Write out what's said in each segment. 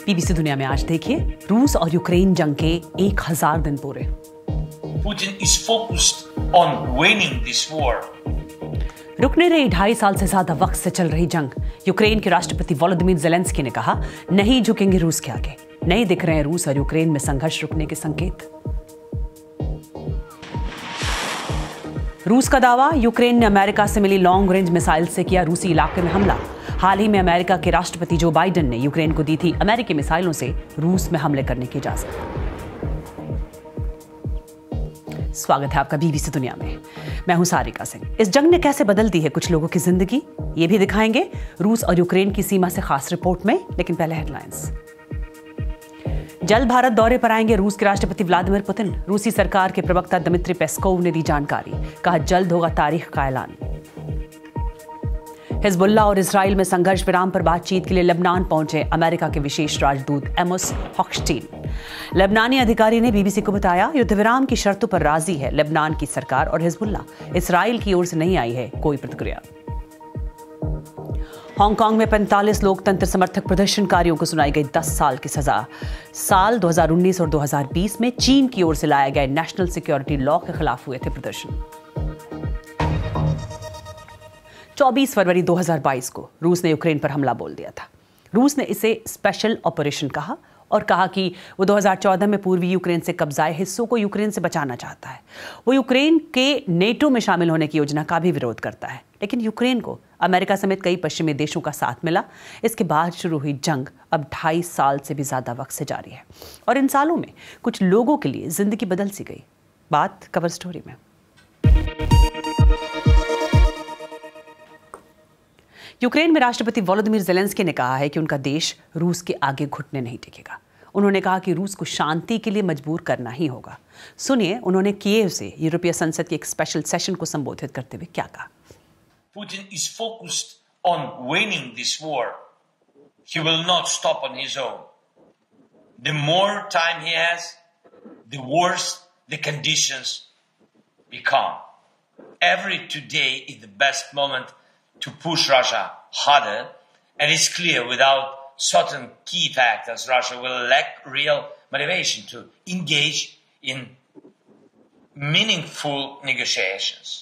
BBC दुनिया में आज देखिए रूस और यूक्रेन जंग के 1000 दिन पूरे। Putin is focused on winning this war. रुकने रही 2.5 साल से ज्यादा वक्त से चल रही जंग। यूक्रेन के राष्ट्रपति वोलोदिमीर ज़ेलेंस्की ने कहा, नहीं झुकेंगे रूस के आगे। नहीं दिख रहे हैं रूस और यूक्रेन में संघर्ष रुकने के संकेत। रूस का दावा, यूक्रेन ने अमेरिका से मिली लॉन्ग रेंज मिसाइल से किया रूसी इलाके में हमला। हाल ही में अमेरिका के राष्ट्रपति जो बाइडेन ने यूक्रेन को दी थी अमेरिकी मिसाइलों से रूस में हमले करने की इजाजत। स्वागत है आपका बीबीसी दुनिया में। मैं हूं सारिका सिंह। इस जंग ने कैसे बदल दी है कुछ लोगों की जिंदगी, ये भी दिखाएंगे रूस और यूक्रेन की सीमा से खास रिपोर्ट में। लेकिन पहले हेडलाइंस। जल्द भारत दौरे पर आएंगे रूस के राष्ट्रपति व्लादिमीर पुतिन। रूसी सरकार के प्रवक्ता दमित्री पेस्कोव ने दी जानकारी, कहा जल्द होगा तारीख का ऐलान। हिजबुल्लाह और इजराइल में संघर्ष विराम पर बातचीत के लिए लेबनान पहुंचे अमेरिका के विशेष राजदूत एमोस हॉक्स्टीन। लेबनानी अधिकारी ने बीबीसी को बताया, युद्ध विराम की शर्तों पर राजी है लेबनान की सरकार और हिजबुल्लाह। इजराइल की ओर से नहीं आई है कोई प्रतिक्रिया। हांगकांग में 45 लोकतंत्र समर्थक प्रदर्शनकारियों को सुनाई गई 10 साल की सजा। साल 2019 और 2020 में चीन की ओर से लाए गए नेशनल सिक्योरिटी लॉ के खिलाफ हुए थे प्रदर्शन। 24 फरवरी 2022 को रूस ने यूक्रेन पर हमला बोल दिया था। रूस ने इसे स्पेशल ऑपरेशन कहा और कहा कि वो 2014 में पूर्वी यूक्रेन से कब्जाए हिस्सों को यूक्रेन से बचाना चाहता है। वो यूक्रेन के नेटो में शामिल होने की योजना का भी विरोध करता है। लेकिन यूक्रेन को अमेरिका समेत कई पश्चिमी देशों का साथ मिला। इसके बाद शुरू हुई जंग अब 2.5 साल से भी ज्यादा वक्त से जारी है और इन सालों में कुछ लोगों के लिए जिंदगी बदल सी गई। बात कवर स्टोरी में। यूक्रेन में राष्ट्रपति वोलोदिमीर ज़ेलेंस्की ने कहा है कि उनका देश रूस के आगे घुटने नहीं टेकेगा। उन्होंने कहा कि रूस को शांति के लिए मजबूर करना ही होगा। सुनिए उन्होंने कीव से यूरोपीय संसद के एक स्पेशल सेशन को संबोधित करते हुए क्या कहा। Putin is focused on winning this war. He will not stop on his own. The more time he has, the worse the conditions become. Every today is the best moment to push Russia harder, and it's clear without certain key factors, Russia will lack real motivation to engage in meaningful negotiations.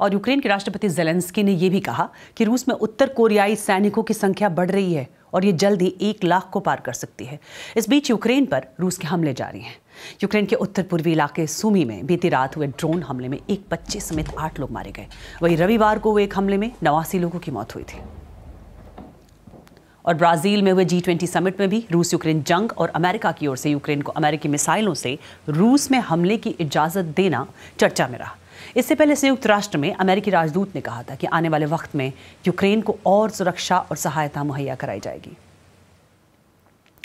और Ukraine के राष्ट्रपति Zelensky ने यह भी कहा कि रूस में उत्तर कोरियाई सैनिकों की संख्या बढ़ रही है और ये जल्द ही 1 लाख को पार कर सकती है। इस बीच यूक्रेन पर रूस के हमले जारी हैं। यूक्रेन के उत्तर पूर्वी इलाके सुमी में बीती रात हुए ड्रोन हमले में एक बच्चे समेत 8 लोग मारे गए। वहीं रविवार को हुए एक हमले में 89 लोगों की मौत हुई थी। और ब्राजील में हुए G20 समिट में भी रूस यूक्रेन जंग और अमेरिका की ओर से यूक्रेन को अमेरिकी मिसाइलों से रूस में हमले की इजाजत देना चर्चा में रहा। इससे पहले संयुक्त राष्ट्र में अमेरिकी राजदूत ने कहा था कि आने वाले वक्त में यूक्रेन को और सुरक्षा और सहायता मुहैया कराई जाएगी।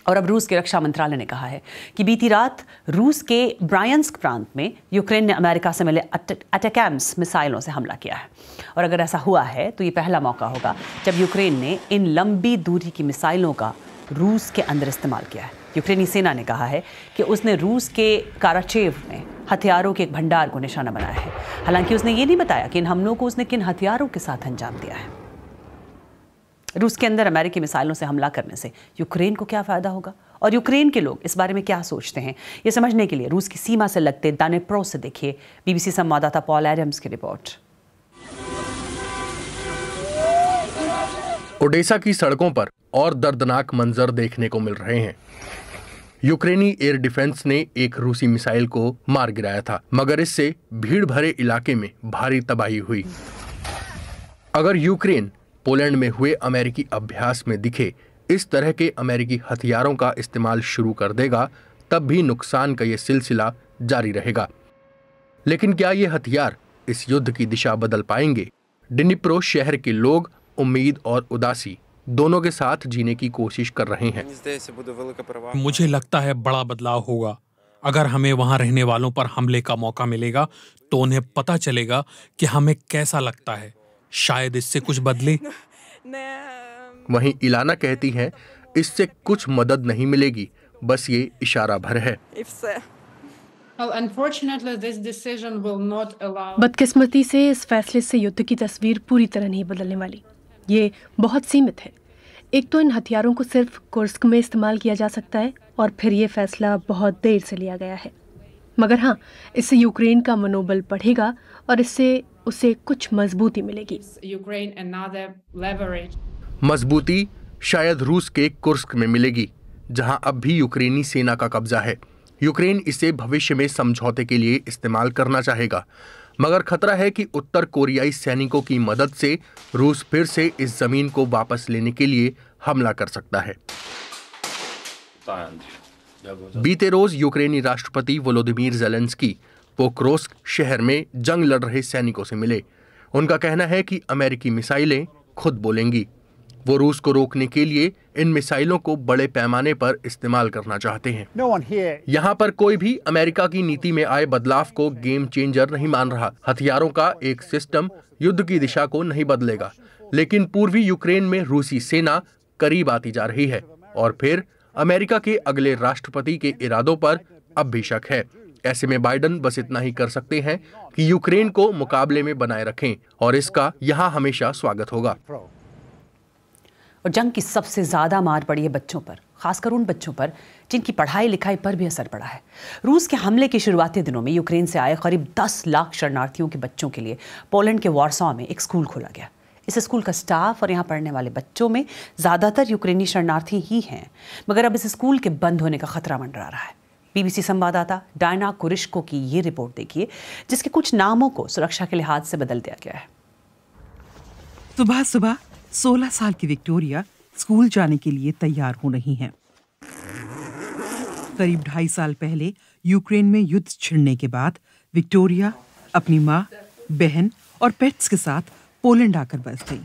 और अब रूस के रक्षा मंत्रालय ने कहा है कि बीती रात रूस के ब्रायंस्क प्रांत में यूक्रेन ने अमेरिका से मिले अटैकम्स मिसाइलों से हमला किया है। और अगर ऐसा हुआ है तो ये पहला मौका होगा जब यूक्रेन ने इन लंबी दूरी की मिसाइलों का रूस के अंदर इस्तेमाल किया है। यूक्रेनी सेना ने कहा है कि उसने रूस के काराचेव में हथियारों के एक भंडार को निशाना बनाया है। हालांकि उसने ये नहीं बताया कि इन हमलों को उसने किन हथियारों के साथ अंजाम दिया है। रूस के अंदर अमेरिकी मिसाइलों से हमला करने से यूक्रेन को क्या फायदा होगा और यूक्रेन के लोग इस बारे में क्या सोचते हैं, ये समझने के लिए रूस की सीमा से लगते दानेप्रो से देखिए बीबीसी संवाददाता पॉल एडम्स की रिपोर्ट। ओडेसा की सड़कों पर और दर्दनाक मंजर देखने को मिल रहे हैं। यूक्रेनी एयर डिफेंस ने एक रूसी मिसाइल को मार गिराया था, मगर इससे भीड़ भरे इलाके में भारी तबाही हुई। अगर यूक्रेन पोलैंड में हुए अमेरिकी अभ्यास में दिखे इस तरह के अमेरिकी हथियारों का इस्तेमाल शुरू कर देगा, तब भी नुकसान का ये सिलसिला जारी रहेगा। लेकिन क्या ये हथियार इस युद्ध की दिशा बदल पाएंगे? डिनिप्रो शहर के लोग उम्मीद और उदासी दोनों के साथ जीने की कोशिश कर रहे हैं। मुझे लगता है बड़ा बदलाव होगा। अगर हमें वहां रहने वालों पर हमले का मौका मिलेगा तो उन्हें पता चलेगा कि हमें कैसा लगता है। शायद इससे कुछ बदले। वहीं इलाना कहती है, इससे कुछ मदद नहीं मिलेगी, बस ये इशारा भर है। बदकिस्मती से इस फैसले से युद्ध की तस्वीर पूरी तरह नहीं बदलने वाली। ये बहुत सीमित है। एक तो इन हथियारों को सिर्फ कुर्स्क में इस्तेमाल किया जा सकता है और फिर ये फैसला बहुत देर से लिया गया है। मगर हाँ, इससे यूक्रेन का मनोबल बढ़ेगा और इससे उसे कुछ मजबूती मिलेगी। मजबूती शायद रूस के कुर्स्क में मिलेगी, जहां अब भी यूक्रेनी सेना का कब्जा है। यूक्रेन इसे भविष्य में समझौते के लिए इस्तेमाल करना चाहेगा, मगर खतरा है कि उत्तर कोरियाई सैनिकों की मदद से रूस फिर से इस जमीन को वापस लेने के लिए हमला कर सकता है। बीते रोज यूक्रेनी राष्ट्रपति वोलोदिमीर ज़ेलेंस्की पोक्रोस्क शहर में जंग लड़ रहे सैनिकों से मिले। उनका कहना है कि अमेरिकी मिसाइलें खुद बोलेंगी। वो रूस को रोकने के लिए इन मिसाइलों को बड़े पैमाने पर इस्तेमाल करना चाहते हैं। यहाँ पर कोई भी अमेरिका की नीति में आए बदलाव को गेम चेंजर नहीं मान रहा। हथियारों का एक सिस्टम युद्ध की दिशा को नहीं बदलेगा, लेकिन पूर्वी यूक्रेन में रूसी सेना करीब आती जा रही है और फिर अमेरिका के अगले राष्ट्रपति के इरादों पर अब भी शक है। ऐसे में बाइडन बस इतना ही कर सकते हैं कि यूक्रेन को मुकाबले में बनाए रखें और इसका यहाँ हमेशा स्वागत होगा। और जंग की सबसे ज्यादा मार पड़ी है बच्चों पर, खासकर उन बच्चों पर जिनकी पढ़ाई लिखाई पर भी असर पड़ा है। रूस के हमले के शुरुआती दिनों में यूक्रेन से आए करीब 10 लाख शरणार्थियों के बच्चों के लिए पोलैंड के वॉर्सॉ में एक स्कूल खोला गया। इस स्कूल का स्टाफ और यहाँ पढ़ने वाले बच्चों में ज्यादातर यूक्रेनी शरणार्थी ही हैं, मगर अब इस स्कूल के बंद होने का खतरा मंडरा रहा है। बीबीसी संवाददाता डायना कुरिश्को की ये रिपोर्ट देखिए, जिसके कुछ नामों को सुरक्षा के लिहाज से बदल दिया गया है। सुबह सुबह 16 साल की विक्टोरिया स्कूल जाने के लिए तैयार हो रही हैं। करीब 2.5 साल पहले यूक्रेन में युद्ध छिड़ने के बाद विक्टोरिया अपनी माँ, बहन और पेट्स के साथ पोलैंड आकर बस गई।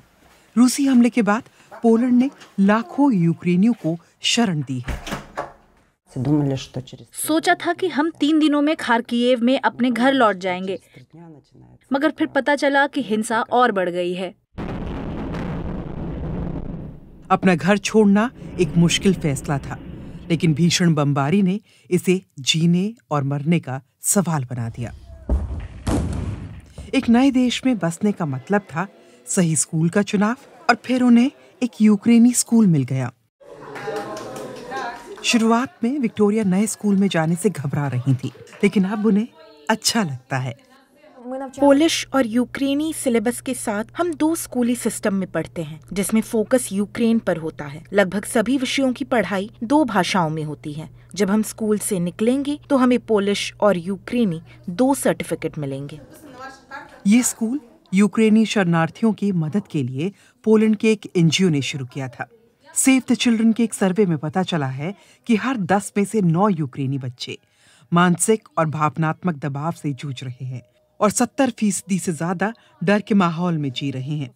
रूसी हमले के बाद पोलैंड ने लाखों यूक्रेनियों को शरण दी है। सोचा था कि हम 3 दिनों में खार्कियेव में अपने घर लौट जाएंगे, मगर फिर पता चला कि हिंसा और बढ़ गई है। अपना घर छोड़ना एक मुश्किल फैसला था, लेकिन भीषण बमबारी ने इसे जीने और मरने का सवाल बना दिया। एक नए देश में बसने का मतलब था सही स्कूल का चुनाव, और फिर उन्हें एक यूक्रेनी स्कूल मिल गया। शुरुआत में विक्टोरिया नए स्कूल में जाने से घबरा रही थी, लेकिन अब उन्हें अच्छा लगता है। पोलिश और यूक्रेनी सिलेबस के साथ हम 2 स्कूली सिस्टम में पढ़ते हैं, जिसमें फोकस यूक्रेन पर होता है। लगभग सभी विषयों की पढ़ाई 2 भाषाओं में होती है। जब हम स्कूल से निकलेंगे तो हमें पोलिश और यूक्रेनी 2 सर्टिफिकेट मिलेंगे। ये स्कूल यूक्रेनी शरणार्थियों की मदद के लिए पोलैंड के एक एनजीओ ने शुरू किया था। सेव द चिल्ड्रन के एक सर्वे में पता चला है कि हर 10 में से 9 यूक्रेनी बच्चे मानसिक और भावनात्मक दबाव से जूझ रहे हैं और 70% से ज्यादा डर के माहौल में जी रहे हैं।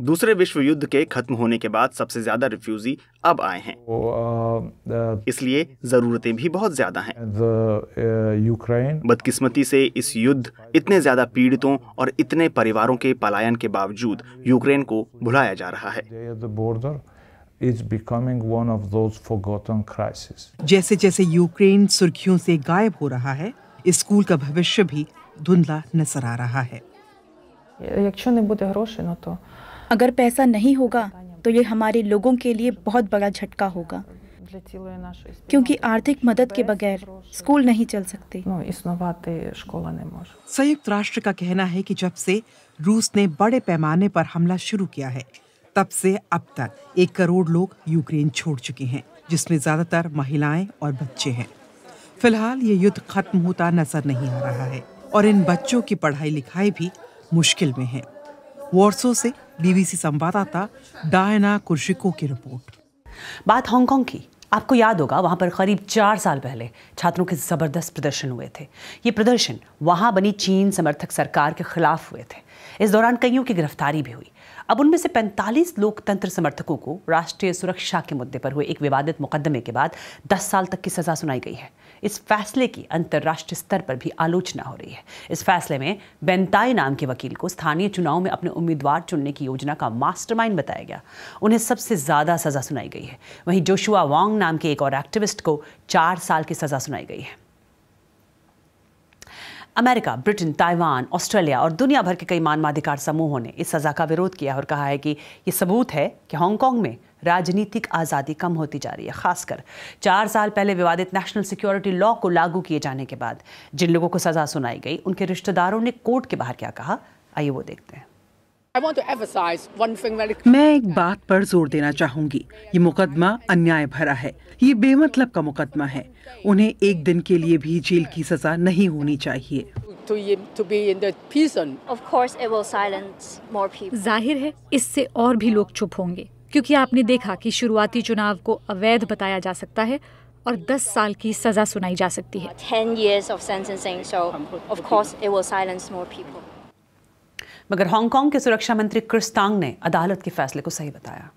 दूसरे विश्व युद्ध के खत्म होने के बाद सबसे ज्यादा रिफ्यूजी अब आए हैं, इसलिए जरूरतें भी बहुत ज्यादा हैं। बदकिस्मती से इस युद्ध इतने ज्यादा पीड़ितों और इतने परिवारों के पलायन के बावजूद यूक्रेन को भुलाया जा रहा है। जैसे जैसे यूक्रेन सुर्खियों से गायब हो रहा है, इस स्कूल का भविष्य भी धुंधला नजर आ रहा है। अगर पैसा नहीं होगा तो ये हमारे लोगों के लिए बहुत बड़ा झटका होगा, क्योंकि आर्थिक मदद के बगैर स्कूल नहीं चल सकते। संयुक्त राष्ट्र का कहना है कि जब से रूस ने बड़े पैमाने पर हमला शुरू किया है, तब से अब तक 1 करोड़ लोग यूक्रेन छोड़ चुके हैं, जिसमें ज्यादातर महिलाएं और बच्चे हैं। फिलहाल ये युद्ध खत्म होता नजर नहीं आ रहा है और इन बच्चों की पढ़ाई लिखाई भी मुश्किल में है। वॉर्सो से बीबीसी संवाददाता डायना कुरिश्को की रिपोर्ट। बात हांगकांग की। आपको याद होगा, वहां पर करीब 4 साल पहले छात्रों के जबरदस्त प्रदर्शन हुए थे। ये प्रदर्शन वहां बनी चीन समर्थक सरकार के खिलाफ हुए थे। इस दौरान कईयों की गिरफ्तारी भी हुई। अब उनमें से 45 लोकतंत्र समर्थकों को राष्ट्रीय सुरक्षा के मुद्दे पर हुए एक विवादित मुकदमे के बाद 10 साल तक की सजा सुनाई गई है। इस फैसले की अंतर्राष्ट्रीय स्तर पर भी आलोचना हो रही है। इस फैसले में बेंताई नाम के वकील को स्थानीय चुनाव में अपने उम्मीदवार चुनने की योजना का मास्टरमाइंड बताया गया। उन्हें सबसे ज्यादा सजा सुनाई गई है। वहीं जोशुआ वांग नाम के एक और एक्टिविस्ट को 4 साल की सजा सुनाई गई है। अमेरिका, ब्रिटेन, ताइवान, ऑस्ट्रेलिया और दुनिया भर के कई मानवाधिकार समूहों ने इस सजा का विरोध किया और कहा है कि ये सबूत है कि हांगकांग में राजनीतिक आज़ादी कम होती जा रही है। खासकर 4 साल पहले विवादित नेशनल सिक्योरिटी लॉ को लागू किए जाने के बाद जिन लोगों को सजा सुनाई गई, उनके रिश्तेदारों ने कोर्ट के बाहर क्या कहा, आइए वो देखते हैं। मैं एक बात पर जोर देना चाहूंगी, ये मुकदमा अन्याय भरा है। ये बेमतलब का मुकदमा है। उन्हें एक दिन के लिए भी जेल की सजा नहीं होनी चाहिए। जाहिर है इससे और भी लोग चुप होंगे, क्योंकि आपने देखा कि शुरुआती चुनाव को अवैध बताया जा सकता है और 10 साल की सजा सुनाई जा सकती है। 10 years of sentencing, so of course it will silence more people. मगर हांगकांग के सुरक्षा मंत्री क्रिस तांग ने अदालत के फैसले को सही बताया।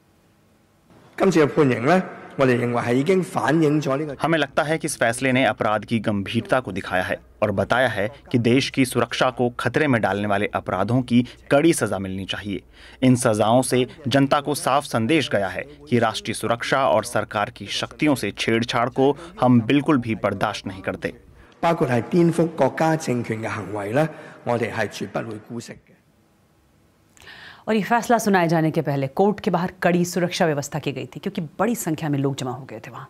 हमें लगता है कि इस फैसले ने अपराध की गंभीरता को दिखाया है और बताया है कि देश की सुरक्षा को खतरे में डालने वाले अपराधों की कड़ी सजा मिलनी चाहिए। इन सजाओं से जनता को साफ संदेश गया है कि राष्ट्रीय सुरक्षा और सरकार की शक्तियों से छेड़छाड़ को हम बिल्कुल भी बर्दाश्त नहीं करते। और ये फैसला सुनाए जाने के पहले कोर्ट के बाहर कड़ी सुरक्षा व्यवस्था की गई थी, क्योंकि बड़ी संख्या में लोग जमा हो गए थे वहाँ।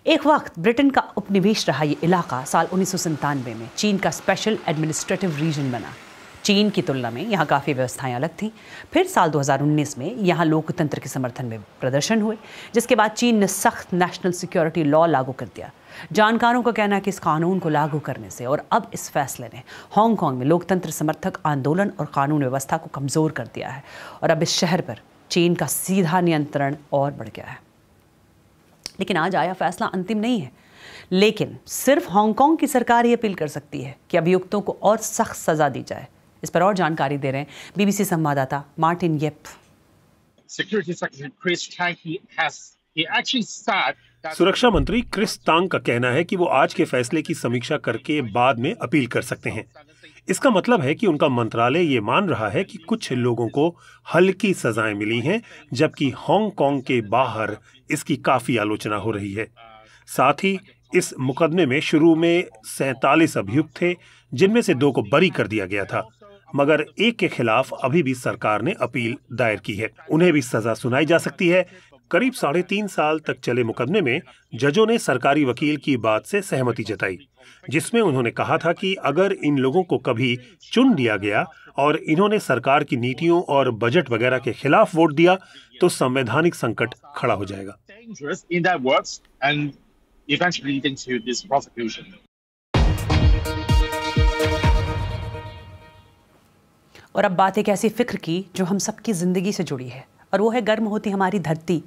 एक वक्त ब्रिटेन का उपनिवेश रहा ये इलाका साल 1997 में चीन का स्पेशल एडमिनिस्ट्रेटिव रीजन बना। चीन की तुलना में यहाँ काफ़ी व्यवस्थाएं अलग थीं। फिर साल 2019 में यहाँ लोकतंत्र के समर्थन में प्रदर्शन हुए, जिसके बाद चीन ने सख्त नेशनल सिक्योरिटी लॉ लागू कर दिया। जानकारों का कहना है कि इस कानून को लागू करने से और अब इस फैसले ने हांगकांग में लोकतंत्र समर्थक आंदोलन और कानून व्यवस्था को कमज़ोर कर दिया है और अब इस शहर पर चीन का सीधा नियंत्रण और बढ़ गया है। लेकिन आज आया फैसला अंतिम नहीं है, लेकिन सिर्फ हांगकांग की सरकार ये अपील कर सकती है कि अभियुक्तों को और सख्त सजा दी जाए। इस पर और जानकारी दे रहे हैं बीबीसी संवाददाता मार्टिन येप। सुरक्षा मंत्री क्रिस तांग का कहना है कि वो आज के फैसले की समीक्षा करके बाद में अपील कर सकते हैं। इसका मतलब है कि उनका मंत्रालय ये मान रहा है कि कुछ लोगों को हल्की सजाएं मिली हैं, जबकि हांगकांग के बाहर इसकी काफी आलोचना हो रही है। साथ ही इस मुकदमे में शुरू में 47 अभियुक्त थे, जिनमें से 2 को बरी कर दिया गया था, मगर एक के खिलाफ अभी भी सरकार ने अपील दायर की है। उन्हें भी सजा सुनाई जा सकती है। करीब 3.5 साल तक चले मुकदमे में जजों ने सरकारी वकील की बात से सहमति जताई, जिसमें उन्होंने कहा था कि अगर इन लोगों को कभी चुन लिया गया और इन्होंने सरकार की नीतियों और बजट वगैरह के खिलाफ वोट दिया तो संवैधानिक संकट खड़ा हो जाएगा। और अब बात एक ऐसी फिक्र की जो हम सबकी जिंदगी से जुड़ी है, और वो है गर्म होती हमारी धरती,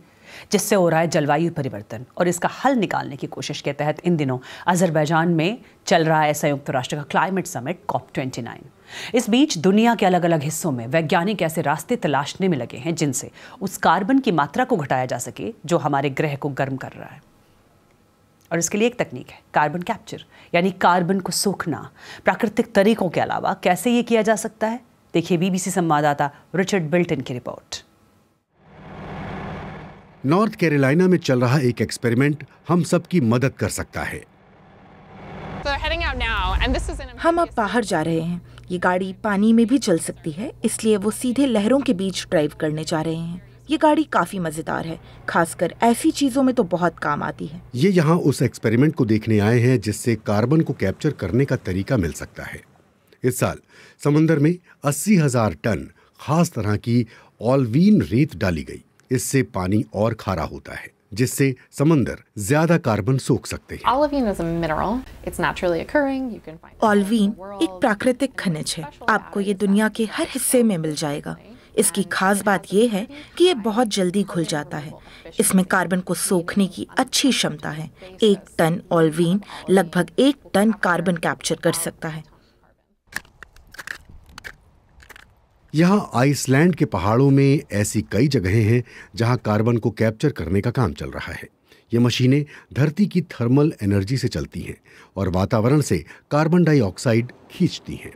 जिससे हो रहा है जलवायु परिवर्तन। और इसका हल निकालने की कोशिश के तहत इन दिनों अजरबैजान में चल रहा है संयुक्त राष्ट्र का क्लाइमेट समिट COP29। इस बीच दुनिया के अलग अलग हिस्सों में वैज्ञानिक ऐसे रास्ते तलाशने में लगे हैं जिनसे उस कार्बन की मात्रा को घटाया जा सके जो हमारे ग्रह को गर्म कर रहा है। और इसके लिए एक तकनीक है कार्बन कैप्चर, यानी कार्बन को सोखना। प्राकृतिक तरीकों के अलावा कैसे ये किया जा सकता है, देखिए बीबीसी संवाददाता रिचर्ड बिल्टन की रिपोर्ट। नॉर्थ कैरोलिना में चल रहा एक एक्सपेरिमेंट हम सब की मदद कर सकता है। हम अब बाहर जा रहे हैं। ये गाड़ी पानी में भी चल सकती है, इसलिए वो सीधे लहरों के बीच ड्राइव करने जा रहे हैं। ये गाड़ी काफी मजेदार है, खासकर ऐसी चीजों में तो बहुत काम आती है। ये यहाँ उस एक्सपेरिमेंट को देखने आए हैं जिससे कार्बन को कैप्चर करने का तरीका मिल सकता है। इस साल समंदर में 80,000 टन खास तरह की ऑल्वीन रेत डाली गई। इससे पानी और खारा होता है, जिससे समंदर ज्यादा कार्बन सोख सकते हैं। ऑल्वीन एक प्राकृतिक खनिज है। आपको ये दुनिया के हर हिस्से में मिल जाएगा। इसकी खास बात यह है कि ये बहुत जल्दी घुल जाता है। इसमें कार्बन को सोखने की अच्छी क्षमता है। 1 टन ऑल्वीन लगभग 1 टन कार्बन कैप्चर कर सकता है। यहाँ आइसलैंड के पहाड़ों में ऐसी कई जगहें हैं जहाँ कार्बन को कैप्चर करने का काम चल रहा है। ये मशीनें धरती की थर्मल एनर्जी से चलती हैं और वातावरण से कार्बन डाइऑक्साइड खींचती हैं।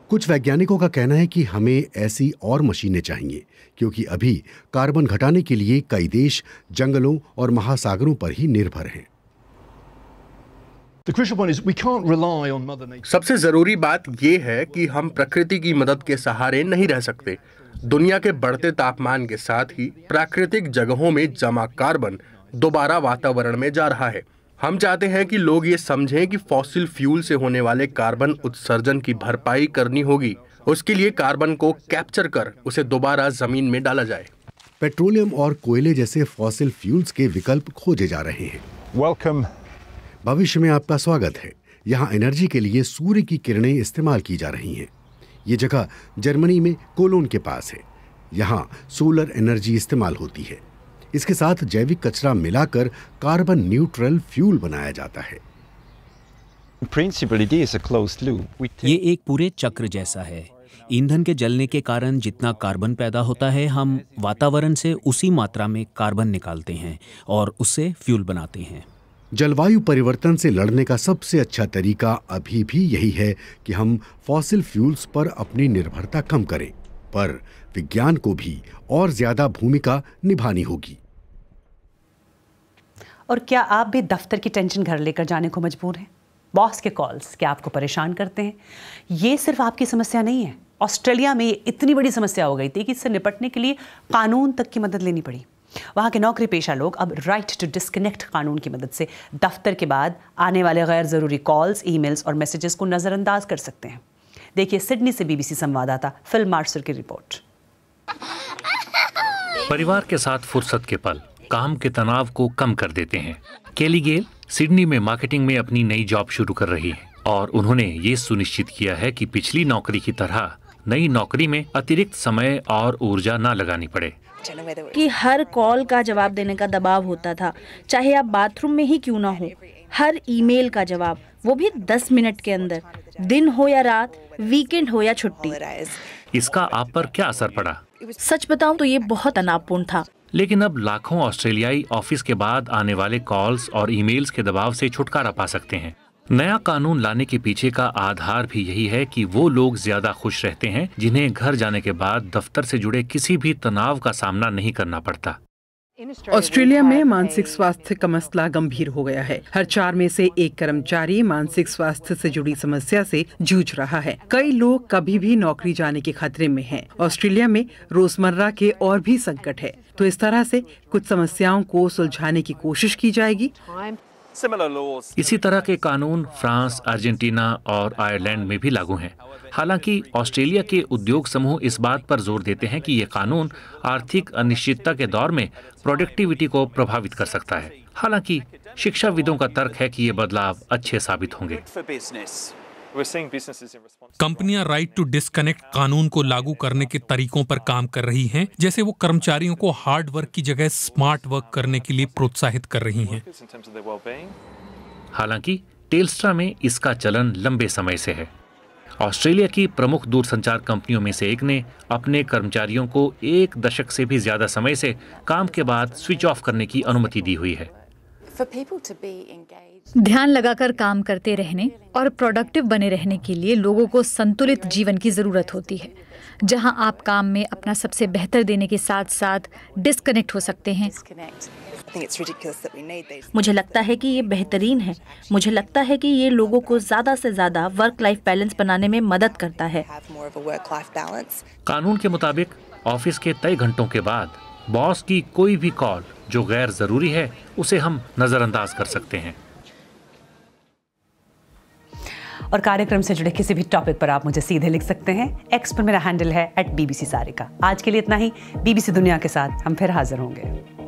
कुछ वैज्ञानिकों का कहना है कि हमें ऐसी और मशीनें चाहिए, क्योंकि अभी कार्बन घटाने के लिए कई देश जंगलों और महासागरों पर ही निर्भर हैं। सबसे जरूरी बात यह है कि हम प्रकृति की मदद के सहारे नहीं रह सकते। दुनिया के बढ़ते तापमान के साथ ही प्राकृतिक जगहों में जमा कार्बन दोबारा वातावरण में जा रहा है। हम चाहते हैं कि लोग ये समझें कि फॉसिल फ्यूल से होने वाले कार्बन उत्सर्जन की भरपाई करनी होगी। उसके लिए कार्बन को कैप्चर कर उसे दोबारा जमीन में डाला जाए। पेट्रोलियम और कोयले जैसे फॉसिल फ्यूल्स के विकल्प खोजे जा रहे हैं। वेलकम। भविष्य में आपका स्वागत है। यहाँ एनर्जी के लिए सूर्य की किरणें इस्तेमाल की जा रही हैं। ये जगह जर्मनी में कोलोन के पास है। यहाँ सोलर एनर्जी इस्तेमाल होती है। इसके साथ जैविक कचरा मिलाकर कार्बन न्यूट्रल फ्यूल बनाया जाता है। ये एक पूरे चक्र जैसा है। ईंधन के जलने के कारण जितना कार्बन पैदा होता है, हम वातावरण से उसी मात्रा में कार्बन निकालते हैं और उससे फ्यूल बनाते हैं। जलवायु परिवर्तन से लड़ने का सबसे अच्छा तरीका अभी भी यही है कि हम फॉसिल फ्यूल्स पर अपनी निर्भरता कम करें, पर विज्ञान को भी और ज्यादा भूमिका निभानी होगी। और क्या आप भी दफ्तर की टेंशन घर लेकर जाने को मजबूर हैं? बॉस के कॉल्स क्या आपको परेशान करते हैं? ये सिर्फ आपकी समस्या नहीं है। ऑस्ट्रेलिया में ये इतनी बड़ी समस्या हो गई थी कि इससे निपटने के लिए कानून तक की मदद लेनी पड़ी। वहाँ के नौकरी पेशा लोग अब राइट टू डिस्कनेक्ट कानून की मदद से दफ्तर के बाद आने वाले गैर ज़रूरी कॉल्स, ईमेल्स और मैसेजेस को नज़रअंदाज कर सकते हैं। देखिए सिडनी से बीबीसी संवाददाता फिल मार्सर की रिपोर्ट। परिवार के साथ फुर्सत के पल काम के तनाव को कम कर देते हैं। केली गेल सिडनी में मार्केटिंग में अपनी नई जॉब शुरू कर रही है और उन्होंने ये सुनिश्चित किया है कि पिछली नौकरी की तरह नई नौकरी में अतिरिक्त समय और ऊर्जा न लगानी पड़े। कि हर कॉल का जवाब देने का दबाव होता था, चाहे आप बाथरूम में ही क्यों ना हो। हर ईमेल का जवाब, वो भी 10 मिनट के अंदर, दिन हो या रात, वीकेंड हो या छुट्टी। इसका आप पर क्या असर पड़ा? सच बताऊं तो ये बहुत तनावपूर्ण था। लेकिन अब लाखों ऑस्ट्रेलियाई ऑफिस के बाद आने वाले कॉल्स और ईमेल्स के दबाव से छुटकारा पा सकते हैं। नया कानून लाने के पीछे का आधार भी यही है कि वो लोग ज्यादा खुश रहते हैं जिन्हें घर जाने के बाद दफ्तर से जुड़े किसी भी तनाव का सामना नहीं करना पड़ता। ऑस्ट्रेलिया में मानसिक स्वास्थ्य का मसला गंभीर हो गया है। हर 4 में से 1 कर्मचारी मानसिक स्वास्थ्य से जुड़ी समस्या से जूझ रहा है। कई लोग कभी भी नौकरी जाने के खतरे में हैं। ऑस्ट्रेलिया में रोजमर्रा के और भी संकट है, तो इस तरह से कुछ समस्याओं को सुलझाने की कोशिश की जाएगी। इसी तरह के कानून फ्रांस, अर्जेंटीना और आयरलैंड में भी लागू हैं। हालांकि ऑस्ट्रेलिया के उद्योग समूह इस बात पर जोर देते हैं कि ये कानून आर्थिक अनिश्चितता के दौर में प्रोडक्टिविटी को प्रभावित कर सकता है। हालांकि शिक्षाविदों का तर्क है कि ये बदलाव अच्छे साबित होंगे। कंपनियां राइट टू डिस्कनेक्ट कानून को लागू करने के तरीकों पर काम कर रही हैं, जैसे वो कर्मचारियों को हार्ड वर्क की जगह स्मार्ट वर्क करने के लिए प्रोत्साहित कर रही हैं। हालांकि टेलस्ट्रा में इसका चलन लंबे समय से है। ऑस्ट्रेलिया की प्रमुख दूरसंचार कंपनियों में से एक ने अपने कर्मचारियों को 1 दशक से भी ज्यादा समय से काम के बाद स्विच ऑफ करने की अनुमति दी हुई है। ध्यान लगाकर काम करते रहने और प्रोडक्टिव बने रहने के लिए लोगों को संतुलित जीवन की जरूरत होती है, जहां आप काम में अपना सबसे बेहतर देने के साथ साथ डिस्कनेक्ट हो सकते हैं। मुझे लगता है कि ये बेहतरीन है। मुझे लगता है कि ये लोगों को ज्यादा से ज्यादा वर्क लाइफ बैलेंस बनाने में मदद करता है। कानून के मुताबिक ऑफिस के तय घंटों के बाद बॉस की कोई भी कॉल जो गैर जरूरी है उसे हम नजरअंदाज कर सकते हैं। और कार्यक्रम से जुड़े किसी भी टॉपिक पर आप मुझे सीधे लिख सकते हैं। एक्स पर मेरा हैंडल है @BBC सारिका। आज के लिए इतना ही। BBC दुनिया के साथ हम फिर हाजिर होंगे।